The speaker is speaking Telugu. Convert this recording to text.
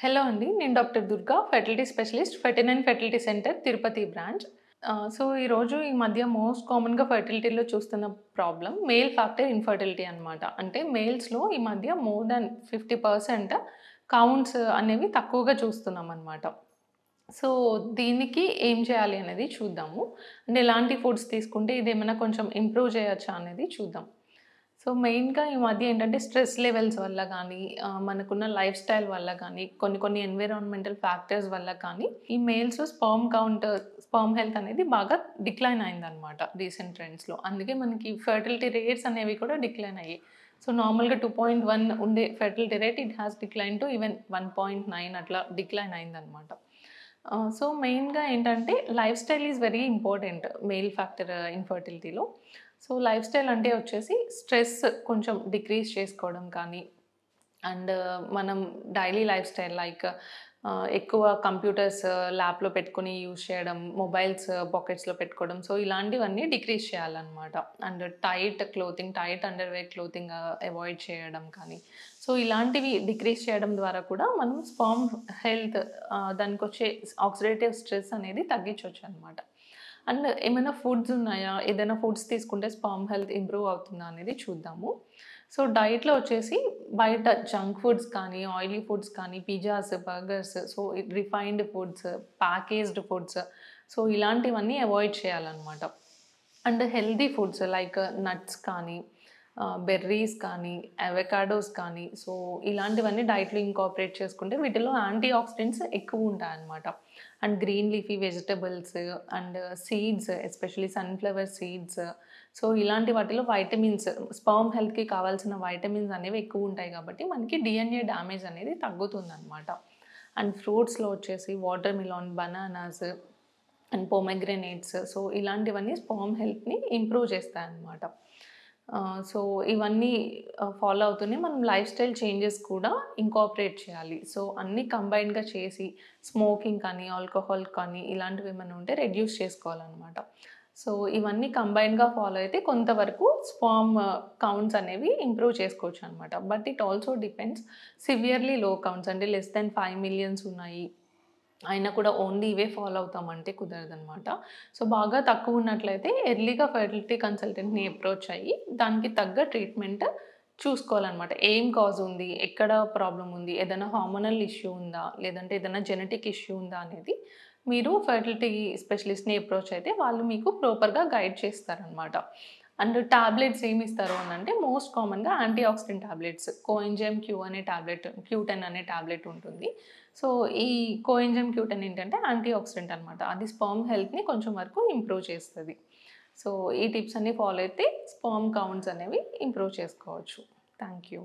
హలో అండి. నేను doctor Durga, fertility specialist, 39 fertility centre, Tirupati branch. ఈరోజు ఈ మధ్య మోస్ట్ కామన్‌గా ఫెర్టిలిటీలో చూస్తున్న ప్రాబ్లమ్ మేల్ ఫ్యాక్టర్ ఇన్‌ఫెర్టిలిటీ అనమాట. అంటే మేల్స్‌లో ఈ మధ్య మోర్ థాన్ 50% కౌంట్స్ అనేవి తక్కువగా చూస్తున్నామనమాట. సో, దీనికి ఏం చేయాలి అనేది చూద్దాము. అంటే ఎలాంటి ఫుడ్స్ తీసుకుంటే ఇదేమైనా కొంచెం ఇంప్రూవ్ చేయొచ్చా అనేది చూద్దాం. మెయిన్‌గా ఈ మధ్య ఏంటంటే స్ట్రెస్ లెవెల్స్ వల్ల గానీ, మనకున్న లైఫ్ స్టైల్ వల్ల గానీ, కొన్ని కొన్ని ఎన్విరాన్మెంటల్ ఫ్యాక్టర్స్ వల్ల కానీ, ఈ మేల్స్ స్పెర్మ్ హెల్త్ అనేది బాగా డిక్లైన్ అయిందనమాట రీసెంట్ ట్రెండ్స్‌లో. అందుకే మనకి ఫెర్టిలిటీ రేట్స్ అనేవి కూడా డిక్లైన్ అయ్యాయి. నార్మల్‌గా 2.1 ఉండే fertility rate it has decline to even 1.9 అట్లా డిక్లైన్ అయిందనమాట. మెయిన్‌గా ఏంటంటే lifestyle is very important male factor ఇన్‌ఫెర్టిలిటీలో. లైఫ్ స్టైల్ అంటే వచ్చేసి స్ట్రెస్ కొంచెం డిక్రీజ్ చేసుకోవడం కానీ, అండ్ మనం డైలీ లైఫ్ స్టైల్ లైక్ ఎక్కువ కంప్యూటర్స్ ల్యాప్‌లో పెట్టుకొని యూజ్ చేయడం, మొబైల్స్ పాకెట్స్‌లో పెట్టుకోవడం. ఇలాంటివన్నీ డిక్రీజ్ చేయాలనమాట. And tight underwear clothing avoid చేయడం కానీ, ఇలాంటివి డిక్రీజ్ చేయడం ద్వారా కూడా మనం స్పెర్మ్ హెల్త్ దానికొచ్చే ఆక్సిడేటివ్ స్ట్రెస్ అనేది తగ్గించొచ్చనమాట. అండ్ ఏమైనా ఫుడ్స్ ఉన్నాయా? ఏదైనా ఫుడ్స్ తీసుకుంటే స్పెర్మ్ హెల్త్ ఇంప్రూవ్ అవుతుందా అనేది చూద్దాము. డైట్‌లో వచ్చేసి బయట జంక్ ఫుడ్స్ కానీ, ఆయిలీ ఫుడ్స్ కానీ, pizzas, burgers, refined foods, packaged foods, ఇలాంటివన్నీ అవాయిడ్ చేయాలనమాట. And healthy foods like nuts కానీ, బెర్రీస్ కానీ, అవకాడోస్ కానీ, ఇలాంటివన్నీ డైట్‌లో ఇంకార్పొరేట్ చేసుకుంటే వీటిలో యాంటీ ఆక్సిడెంట్స్ ఎక్కువుంటాయన్నమాట. And green leafy vegetables and seeds especially sunflower seeds. ఇలాంటి వాటిలో వైటమిన్స్ స్పెర్మ్ హెల్త్‌కి కావాల్సిన వైటమిన్స్ అనేవి ఎక్కువుంటాయి కాబట్టి మనకి డీఎన్ఏ డ్యామేజ్ అనేది తగ్గుతుందన్నమాట. అండ్ ఫ్రూట్స్‌లో వచ్చేసి వాటర్ మిలాన్, బనానాస్ అండ్ పొమోగ్రానేట్స్. ఇలాంటివన్నీ స్పెర్మ్ హెల్త్‌ని ఇంప్రూవ్ చేస్తాయన్నమాట. ఇవన్నీ ఫాలో అవుతూనే మనం లైఫ్ స్టైల్ చేంజెస్ కూడా ఇంకార్పొరేట్ చేయాలి. అన్నీ కంబైన్డ్‌గా చేసి స్మోకింగ్ కానీ, ఆల్కహాల్ కానీ ఇలాంటివేమన్నా ఉంటే రెడ్యూస్ చేసుకోవాలనమాట. ఇవన్నీ కంబైన్డ్‌గా ఫాలో అయితే కొంతవరకు స్పెర్మ్ కౌంట్స్ అనేవి ఇంప్రూవ్ చేసుకోవచ్చనమాట. But it also depends severely low counts అంటే లెస్ థాన్ 5 మిలియన్స్ ఉన్నాయి. అయినా కూడా ఓన్లీ ఇవే ఫాలో అవుతామంటే కుదరదనమాట. బాగా తక్కువున్నట్లయితే ఎర్లీగా ఫెర్టిలిటీ కన్సల్టెంట్‌ని అప్రోచ్ అయ్యి దానికి తగ్గ ట్రీట్మెంట్ చూసుకోవాలనమాట. ఏం కాజ్ ఉంది? ఎక్కడ ప్రాబ్లమ్ ఉంది? ఏదైనా హార్మోనల్ ఇష్యూ ఉందా? లేదంటే ఏదైనా జెనెటిక్ ఇష్యూ ఉందా? అనేది మీరు ఫెర్టిలిటీ స్పెషలిస్ట్‌ని అప్రోచ్ అయితే వాళ్ళు మీకు ప్రాపర్‌గా గైడ్ చేస్తారనమాట. అండ్ టాబ్లెట్స్ ఏమిస్తారు అనంటే మోస్ట్ కామన్‌గా యాంటీ ఆక్సిడెంట్ టాబ్లెట్స్. కోఎంజైమ్ క్యూ10 అనే టాబ్లెట్ ఉంటుంది. సో, ఈ కోఎంజైమ్ క్యూ10 ఏంటంటే యాంటీ ఆక్సిడెంట్ అనమాట. అది స్పెర్మ్ హెల్త్‌ని కొంచెం వరకు ఇంప్రూవ్ చేస్తది. సో, ఈ టిప్స్ అన్నీ ఫాలో అయితే స్పెర్మ్ కౌంట్స్ అనేవి ఇంప్రూవ్ చేసుకోవచ్చు. Thank you.